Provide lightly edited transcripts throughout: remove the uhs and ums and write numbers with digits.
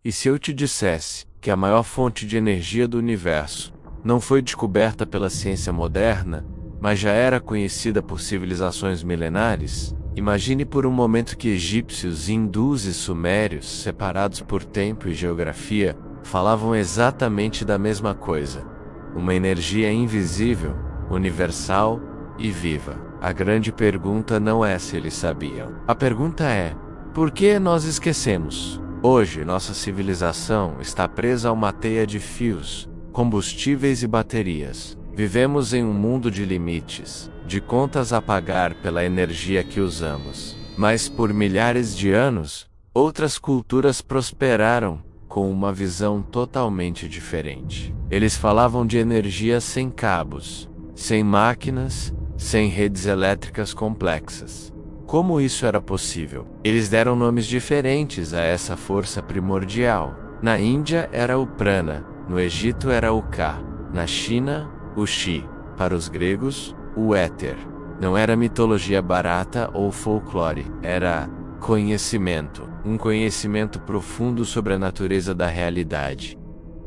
E se eu te dissesse que a maior fonte de energia do universo não foi descoberta pela ciência moderna, mas já era conhecida por civilizações milenares? Imagine por um momento que egípcios, hindus e sumérios, separados por tempo e geografia, falavam exatamente da mesma coisa. Uma energia invisível, universal e viva. A grande pergunta não é se eles sabiam. A pergunta é: por que nós esquecemos? Hoje, nossa civilização está presa a uma teia de fios, combustíveis e baterias. Vivemos em um mundo de limites, de contas a pagar pela energia que usamos. Mas por milhares de anos, outras culturas prosperaram com uma visão totalmente diferente. Eles falavam de energia sem cabos, sem máquinas, sem redes elétricas complexas. Como isso era possível? Eles deram nomes diferentes a essa força primordial. Na Índia era o prana, no Egito era o Ka, na China, o Chi, para os gregos, o éter. Não era mitologia barata ou folclore, era conhecimento, um conhecimento profundo sobre a natureza da realidade.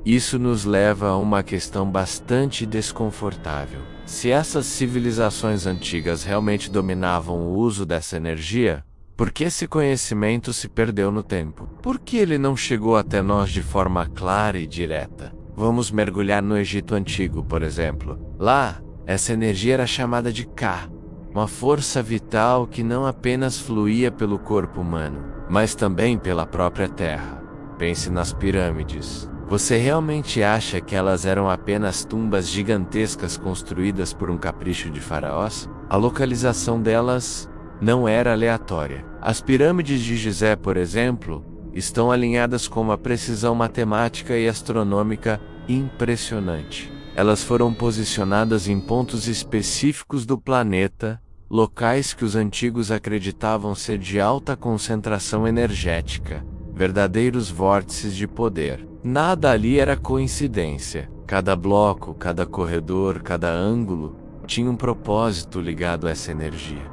Isso nos leva a uma questão bastante desconfortável. Se essas civilizações antigas realmente dominavam o uso dessa energia, por que esse conhecimento se perdeu no tempo? Por que ele não chegou até nós de forma clara e direta? Vamos mergulhar no Egito Antigo, por exemplo. Lá, essa energia era chamada de Ka, uma força vital que não apenas fluía pelo corpo humano, mas também pela própria terra. Pense nas pirâmides. Você realmente acha que elas eram apenas tumbas gigantescas construídas por um capricho de faraós? A localização delas não era aleatória. As pirâmides de Gizé, por exemplo, estão alinhadas com uma precisão matemática e astronômica impressionante. Elas foram posicionadas em pontos específicos do planeta, locais que os antigos acreditavam ser de alta concentração energética, verdadeiros vórtices de poder. Nada ali era coincidência. Cada bloco, cada corredor, cada ângulo tinha um propósito ligado a essa energia.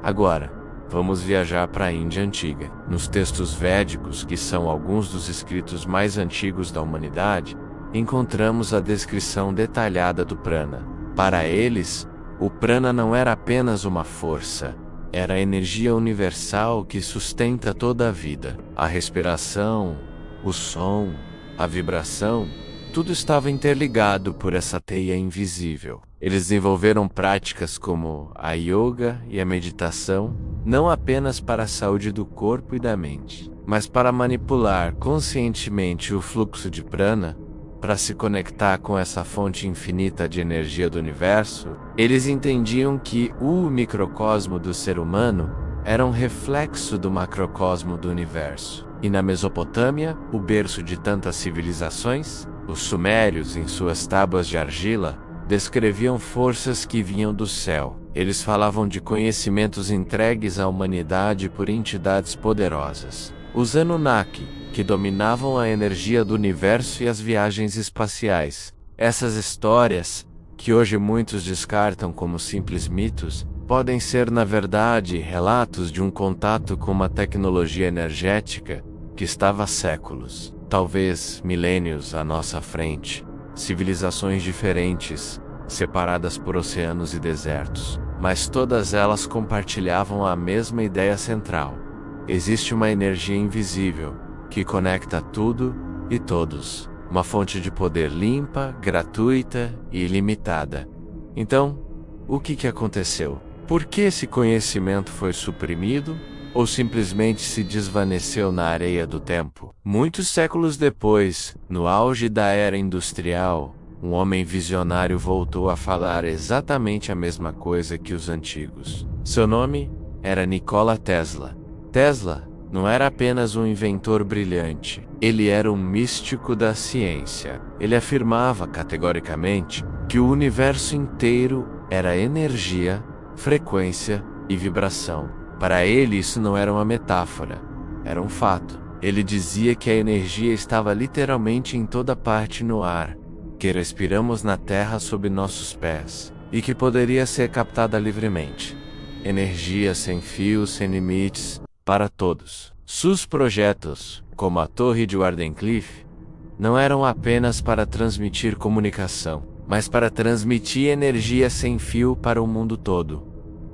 Agora, vamos viajar para a Índia Antiga. Nos textos védicos, que são alguns dos escritos mais antigos da humanidade, encontramos a descrição detalhada do prana. Para eles, o prana não era apenas uma força, era a energia universal que sustenta toda a vida. A respiração, o som, a vibração, tudo estava interligado por essa teia invisível. Eles desenvolveram práticas como a yoga e a meditação, não apenas para a saúde do corpo e da mente, mas para manipular conscientemente o fluxo de prana, para se conectar com essa fonte infinita de energia do universo. Eles entendiam que o microcosmo do ser humano era um reflexo do macrocosmo do universo. E na Mesopotâmia, o berço de tantas civilizações, os sumérios, em suas tábuas de argila, descreviam forças que vinham do céu. Eles falavam de conhecimentos entregues à humanidade por entidades poderosas. Os Anunnaki, que dominavam a energia do universo e as viagens espaciais. Essas histórias, que hoje muitos descartam como simples mitos, podem ser, na verdade, relatos de um contato com uma tecnologia energética que estava há séculos, talvez milênios à nossa frente. Civilizações diferentes, separadas por oceanos e desertos, mas todas elas compartilhavam a mesma ideia central. Existe uma energia invisível que conecta tudo e todos, uma fonte de poder limpa, gratuita e ilimitada. Então, o que aconteceu? Por que esse conhecimento foi suprimido ou simplesmente se desvaneceu na areia do tempo? Muitos séculos depois, no auge da era industrial, um homem visionário voltou a falar exatamente a mesma coisa que os antigos. Seu nome era Nikola Tesla. Tesla não era apenas um inventor brilhante, ele era um místico da ciência. Ele afirmava categoricamente que o universo inteiro era energia, frequência e vibração. Para ele, isso não era uma metáfora, era um fato. Ele dizia que a energia estava literalmente em toda parte no ar, que respiramos na terra sob nossos pés, e que poderia ser captada livremente. Energia sem fios, sem limites, para todos. Seus projetos, como a Torre de Wardenclyffe, não eram apenas para transmitir comunicação, mas para transmitir energia sem fio para o mundo todo.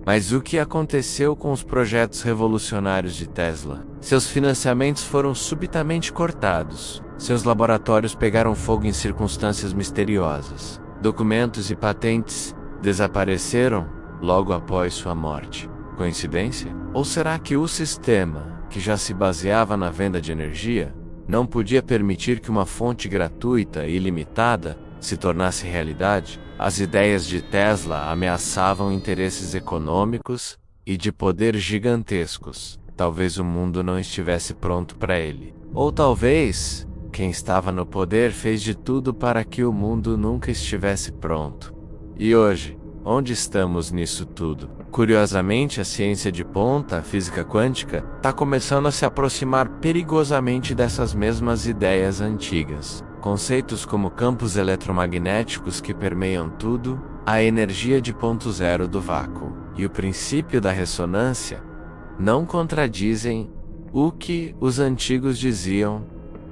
Mas o que aconteceu com os projetos revolucionários de Tesla? Seus financiamentos foram subitamente cortados. Seus laboratórios pegaram fogo em circunstâncias misteriosas. Documentos e patentes desapareceram logo após sua morte. Coincidência? Ou será que o sistema, que já se baseava na venda de energia, não podia permitir que uma fonte gratuita e ilimitada se tornasse realidade? As ideias de Tesla ameaçavam interesses econômicos e de poder gigantescos. Talvez o mundo não estivesse pronto para ele. Ou talvez, quem estava no poder fez de tudo para que o mundo nunca estivesse pronto. E hoje, onde estamos nisso tudo? Curiosamente, a ciência de ponta, a física quântica, está começando a se aproximar perigosamente dessas mesmas ideias antigas. Conceitos como campos eletromagnéticos que permeiam tudo, a energia de ponto zero do vácuo e o princípio da ressonância não contradizem o que os antigos diziam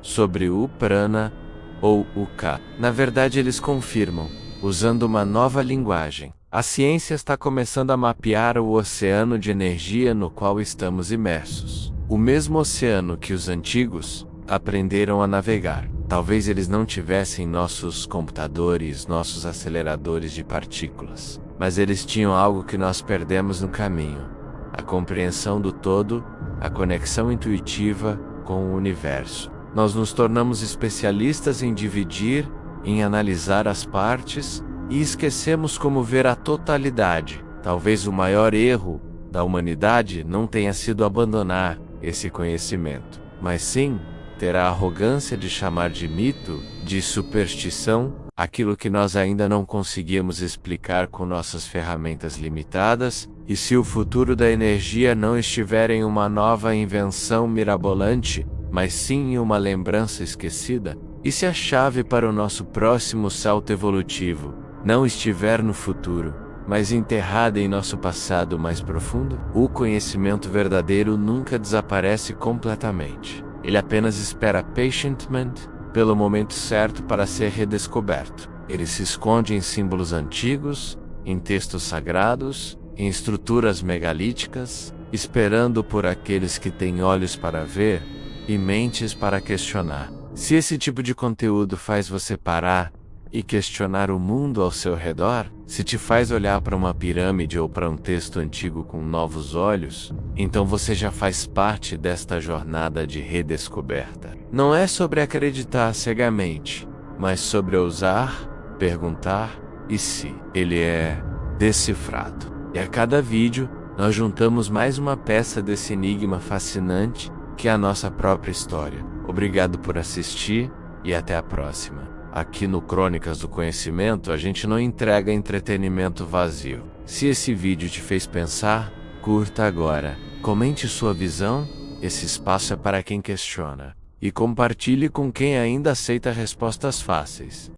sobre o prana ou o ka. Na verdade, eles confirmam, usando uma nova linguagem. A ciência está começando a mapear o oceano de energia no qual estamos imersos. O mesmo oceano que os antigos aprenderam a navegar. Talvez eles não tivessem nossos computadores, nossos aceleradores de partículas, mas eles tinham algo que nós perdemos no caminho: a compreensão do todo, a conexão intuitiva com o universo. Nós nos tornamos especialistas em dividir, em analisar as partes, e esquecemos como ver a totalidade. Talvez o maior erro da humanidade não tenha sido abandonar esse conhecimento, mas sim ter a arrogância de chamar de mito, de superstição, aquilo que nós ainda não conseguimos explicar com nossas ferramentas limitadas. E se o futuro da energia não estiver em uma nova invenção mirabolante, mas sim em uma lembrança esquecida? E se a chave para o nosso próximo salto evolutivo não estiver no futuro, mas enterrada em nosso passado mais profundo? O conhecimento verdadeiro nunca desaparece completamente. Ele apenas espera patiently pelo momento certo para ser redescoberto. Ele se esconde em símbolos antigos, em textos sagrados, em estruturas megalíticas, esperando por aqueles que têm olhos para ver e mentes para questionar. Se esse tipo de conteúdo faz você parar e questionar o mundo ao seu redor, se te faz olhar para uma pirâmide ou para um texto antigo com novos olhos, então você já faz parte desta jornada de redescoberta. Não é sobre acreditar cegamente, mas sobre ousar, perguntar e se ele é decifrado. E a cada vídeo, nós juntamos mais uma peça desse enigma fascinante que é a nossa própria história. Obrigado por assistir e até a próxima. Aqui no Crônicas do Conhecimento, a gente não entrega entretenimento vazio. Se esse vídeo te fez pensar, curta agora, comente sua visão, esse espaço é para quem questiona, e compartilhe com quem ainda aceita respostas fáceis.